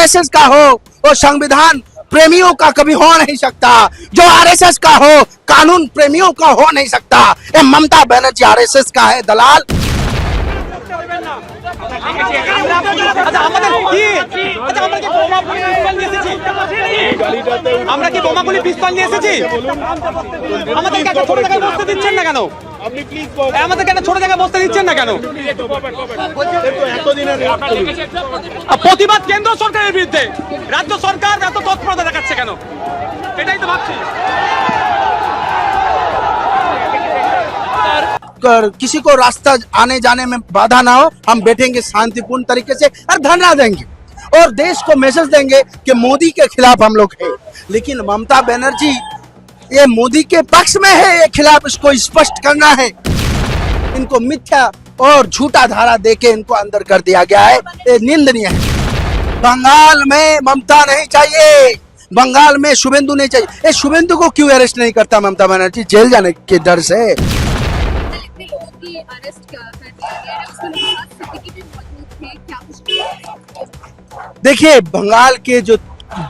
RSS का हो वो संविधान प्रेमियों का कभी हो नहीं सकता। जो आरएसएस का हो कानून प्रेमियों का हो नहीं सकता। ये ममता बनर्जी आरएसएस का है दलाल। আমরা কি বোমাগুলি পিস্তল নিয়ে এসেছি? আমাদেরকে একটা ছোট জায়গায় বসতে দিচ্ছেন না কেন? আমাদেরকে একটা ছোট জায়গায় বসতে দিচ্ছেন না কেন? প্রতিবাদ কেন্দ্র সরকারের বিরুদ্ধে রাজ্য সরকার এত তৎপরতা দেখাচ্ছে কেন? এটাই তো ভাবছি। किसी को रास्ता आने जाने में बाधा ना हो, हम बैठेंगे शांतिपूर्ण तरीके से और धरना देंगे और देश को मैसेज देंगे कि मोदी के खिलाफ हम लोग हैं। लेकिन ममता बनर्जी ये मोदी के पक्ष में है, ये खिलाफ इसको स्पष्ट करना है। इनको मिथ्या और झूठा धारा देके इनको अंदर कर दिया गया है, ये निंदनीय है। बंगाल में ममता नहीं चाहिए, बंगाल में शुभेंदु नहीं चाहिए। ये शुभेंदु को क्यों अरेस्ट नहीं करता ममता बनर्जी? जेल जाने के डर से। अरेस्ट कर दिया गया है, उसके साथ सिद्दीकी भी मौजूद थे, क्या कुछ? देखिए बंगाल के जो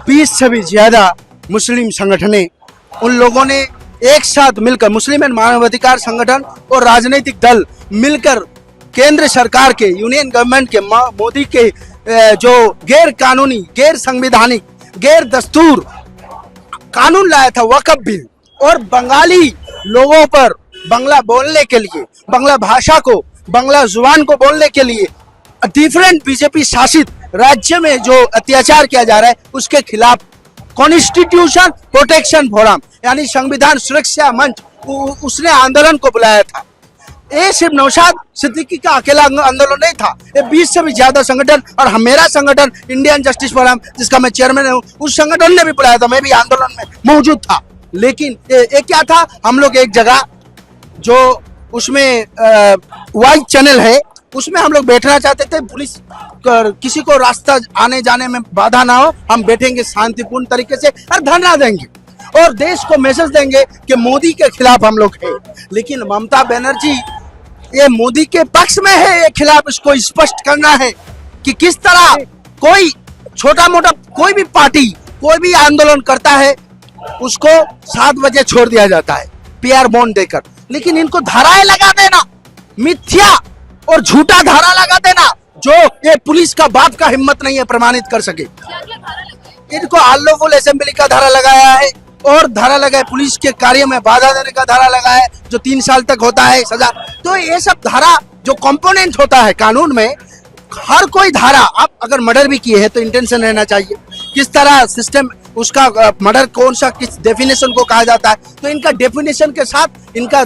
20 से भी ज्यादा मुस्लिम संगठने उन लोगों ने एक साथ मिलकर मुस्लिम एंड मानवाधिकार संगठन और राजनीतिक दल मिलकर केंद्र सरकार के यूनियन गवर्नमेंट के मोदी के जो गैर कानूनी गैर संवैधानिक गैर दस्तूर कानून लाया था वक्फ बिल और बंगाली लोगों पर बांग्ला बोलने के लिए बांग्ला भाषा को बांग्ला जुबान को बोलने के लिए डिफरेंट बीजेपी शासित राज्य में जो अत्याचार किया जा रहा है उसके खिलाफ कॉन्स्टिट्यूशन प्रोटेक्शन फोरम यानी संविधान सुरक्षा मंच उसने आंदोलन को बुलाया था। ये सिर्फ नौशाद सिद्दीकी का अकेला आंदोलन नहीं था, ये 20 से भी ज्यादा संगठन और मेरा संगठन इंडियन जस्टिस फोरम जिसका मैं चेयरमैन हूँ उस संगठन ने भी बुलाया था, मैं भी आंदोलन में मौजूद था। लेकिन ये क्या था, हम लोग एक जगह जो उसमें वाइट चैनल है उसमें हम लोग बैठना चाहते थे, पुलिस किसी को रास्ता आने जाने में बाधा ना हो, हम बैठेंगे शांतिपूर्ण तरीके से और धरना देंगे और देश को मैसेज देंगे कि मोदी के खिलाफ हम लोग हैं। लेकिन ममता बनर्जी ये मोदी के पक्ष में है, ये खिलाफ इसको स्पष्ट करना है कि किस तरह कोई छोटा मोटा कोई भी पार्टी कोई भी आंदोलन करता है उसको 7 बजे छोड़ दिया जाता है पीआर बॉन्ड देकर। लेकिन इनको धाराएं लगा देना, मिथ्या और झूठा धारा लगा देना जो ये पुलिस का बाप का हिम्मत नहीं है प्रमाणित कर सके। इनको अनलॉफुल असेंबली का धारा लगाया है और धारा लगाए पुलिस के कार्य में बाधा देने का धारा लगाया है जो 3 साल तक होता है सजा। तो ये सब धारा जो कंपोनेंट होता है कानून में, हर कोई धारा, आप अगर मर्डर भी किए हैं तो इंटेंशन रहना चाहिए, किस तरह सिस्टम उसका मर्डर कौन सा किस डेफिनेशन को कहा जाता है, तो इनका डेफिनेशन के साथ इनका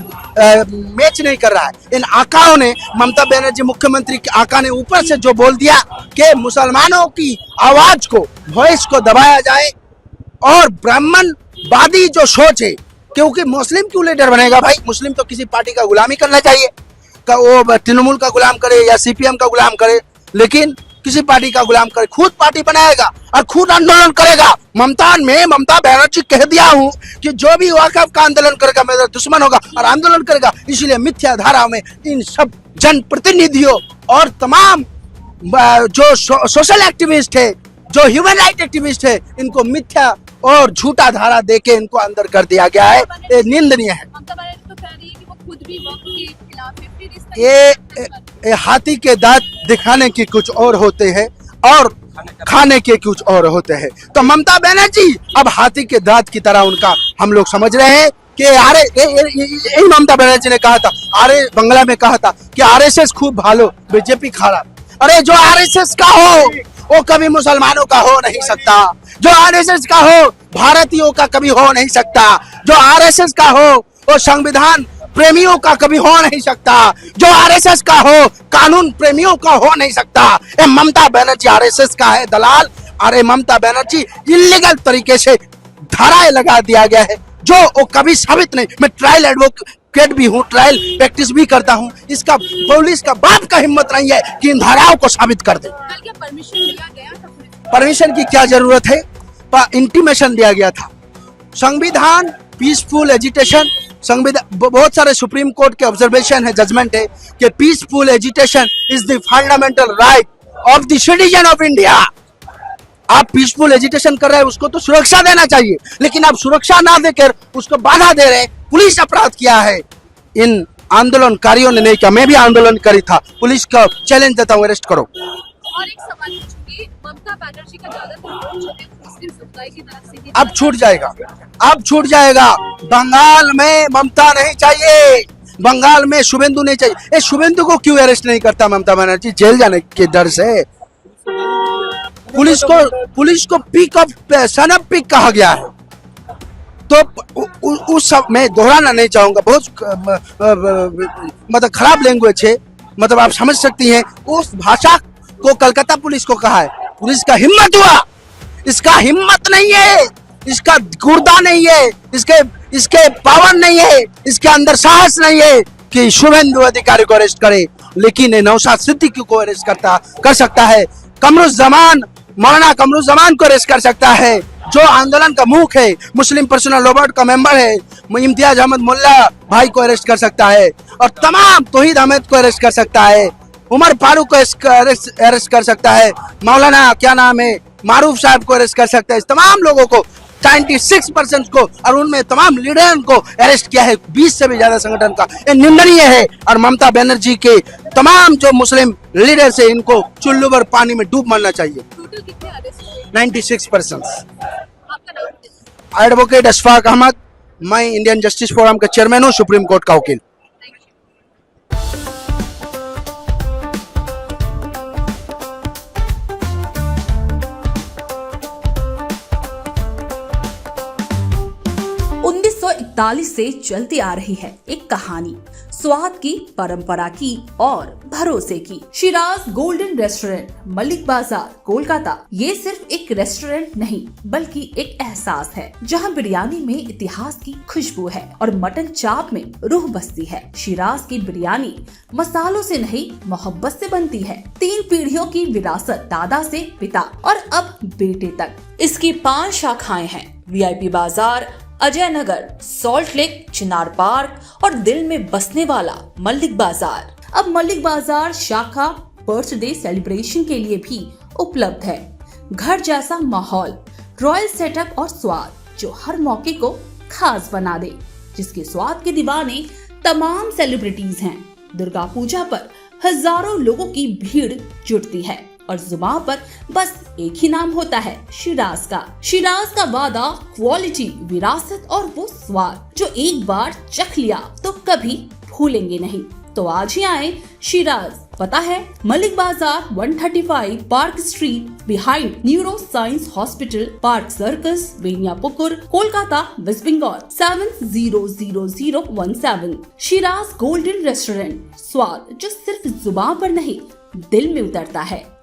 मैच नहीं कर रहा है। इन आकाओं ने, ममता बनर्जी मुख्यमंत्री के आका ने ऊपर से जो बोल दिया कि मुसलमानों की आवाज को वॉइस को दबाया जाए और ब्राह्मणवादी जो सोच है, क्योंकि मुस्लिम क्यों लीडर बनेगा भाई, मुस्लिम तो किसी पार्टी का गुलामी करना चाहिए, का वो तृणमूल का गुलाम करे या सीपीएम का गुलाम करे, लेकिन किसी पार्टी का गुलाम करे, खुद पार्टी बनाएगा और खुद आंदोलन करेगा। ममता बनर्जी कह दिया हूं कि जो भी वक्फ का आंदोलन करेगा मेरा दुश्मन होगा और आंदोलन करेगा। इसलिए मिथ्या धारा में इन सब जनप्रतिनिधियों और तमाम जो सोशल एक्टिविस्ट है, जो ह्यूमन राइट एक्टिविस्ट है, इनको मिथ्या और झूठा धारा देके इनको अंदर कर दिया गया है, ये निंदनीय है। ये हाथी के दांत दिखाने के कुछ और होते हैं और खाने के कुछ और होते हैं। तो ममता बनर्जी अब हाथी के दांत की तरह उनका हम लोग समझ रहे हैं कि यही ममता बनर्जी ने कहा था, बंगला में कहा था कि आरएसएस खूब भालो बीजेपी खाड़ा। अरे जो आरएसएस का हो वो कभी मुसलमानों का हो नहीं सकता, जो आरएसएस का हो भारतीयों का कभी हो नहीं सकता, जो आरएसएस का हो वो संविधान प्रेमियों का कभी हो नहीं सकता, जो आरएसएस का हो कानून प्रेमियों का हो नहीं सकता। ये ममता बनर्जी आरएसएस का है दलाल। अरे ममता बनर्जी इलीगल तरीके से धाराएं लगा दिया गया है जो वो कभी साबित नहीं। मैं ट्रायल एडवोकेट भी हूँ, ट्रायल प्रैक्टिस भी करता हूँ, इसका पुलिस का बाप का हिम्मत नहीं है कि इन धाराओं को साबित कर दे। परमिशन की क्या जरूरत है, इंटीमेशन दिया गया था। संविधान पीसफुल एजिटेशन, संविधान बहुत सारे सुप्रीम कोर्ट के ऑब्जर्वेशन है, जजमेंट है कि peaceful agitation is the fundamental right of the citizen of India. आप पीसफुल एजिटेशन कर रहे हैं, उसको तो सुरक्षा देना चाहिए, लेकिन आप सुरक्षा ना देकर उसको बाधा दे रहे हैं। पुलिस अपराध किया है, इन आंदोलनकारियों ने नहीं किया। मैं भी आंदोलनकारी था, पुलिस का चैलेंज देता हूँ, अरेस्ट करो। और एक सवाल पूछूंगी, ममता बनर्जी का ज्यादातर जो है मुस्लिम समुदाय की तरफ से ही अब छूट जाएगा, अब छूट जाएगा। बंगाल में ममता नहीं चाहिए, बंगाल में शुभेंदु नहीं चाहिए। ये शुभेंदु को क्यों अरेस्ट नहीं करता ममता बनर्जी? जेल जाने के डर से। पुलिस को पिक ऑफ सन ऑफ पिक कहा गया है। तो उस सब मैं दोहराना नहीं चाहूंगा, बहुत मतलब खराब लैंग्वेज है, मतलब आप समझ सकती हैं। उस भाषा को कलकत्ता पुलिस को कहा है। पुलिस का हिम्मत हुआ, इसका हिम्मत नहीं है, इसका गुर्दा नहीं है, इसके पावर नहीं है, इसके अंदर साहस नहीं है कि शुभेंदु अधिकारी को अरेस्ट करे, लेकिन नौशाद सिद्दीकी को अरेस्ट कर सकता है। कमरुज़्ज़मान, मौलाना कमरुज़्ज़मान को अरेस्ट कर सकता है, जो आंदोलन का मुख है, मुस्लिम पर्सनल लॉ बोर्ड का मेंबर है। इम्तियाज अहमद मुल्ला भाई को अरेस्ट कर सकता है, और तमाम तौहीद अहमद को अरेस्ट कर सकता है, उमर फारूक को अरेस्ट कर सकता है, मौलाना क्या नाम है मारूफ साहब को अरेस्ट कर सकता है। इस तमाम लोगों को 96% को, और उनमें तमाम लीडरों को अरेस्ट किया है, 20 से भी ज्यादा संगठन का। ये निंदनीय है, और ममता बनर्जी के तमाम जो मुस्लिम लीडर्स है, इनको चुल्लू भर पानी में डूब मरना चाहिए। टोटल कितने अरेस्ट हुए? 96%। आपका नाम क्या है? एडवोकेट अशफाक अहमद, मैं इंडियन जस्टिस फोरम का चेयरमैन हूँ, सुप्रीम कोर्ट का वकील। Thank you. 1941 से चलती आ रही है एक कहानी, स्वाद की, परंपरा की और भरोसे की। शिराज गोल्डन रेस्टोरेंट, मलिक बाजार, कोलकाता। ये सिर्फ एक रेस्टोरेंट नहीं, बल्कि एक एहसास है, जहां बिरयानी में इतिहास की खुशबू है और मटन चाप में रूह बसती है। शिराज की बिरयानी मसालों से नहीं, मोहब्बत से बनती है। 3 पीढ़ियों की विरासत, दादा से पिता और अब बेटे तक। इसकी 5 शाखाएं हैं, वीआईपी बाजार, अजय नगर, सॉल्ट लेक, चिनार पार्क और दिल में बसने वाला मलिक बाजार। अब मलिक बाजार शाखा बर्थडे सेलिब्रेशन के लिए भी उपलब्ध है। घर जैसा माहौल, रॉयल सेटअप और स्वाद जो हर मौके को खास बना दे, जिसके स्वाद के दीवाने तमाम सेलिब्रिटीज हैं। दुर्गा पूजा पर हजारों लोगों की भीड़ जुटती है और जुबान पर बस एक ही नाम होता है, शिराज का। शिराज का वादा, क्वालिटी, विरासत और वो स्वाद जो एक बार चख लिया तो कभी भूलेंगे नहीं। तो आज ही आए शिराज। पता है Malik Bazar, 135 Park Street, behind neuro science hospital, Park Circus, Beniapukur, Kolkata, West Bengal 700017। Shiraz Golden Restaurant, स्वाद जो सिर्फ जुबान पर नहीं, दिल में उतरता है।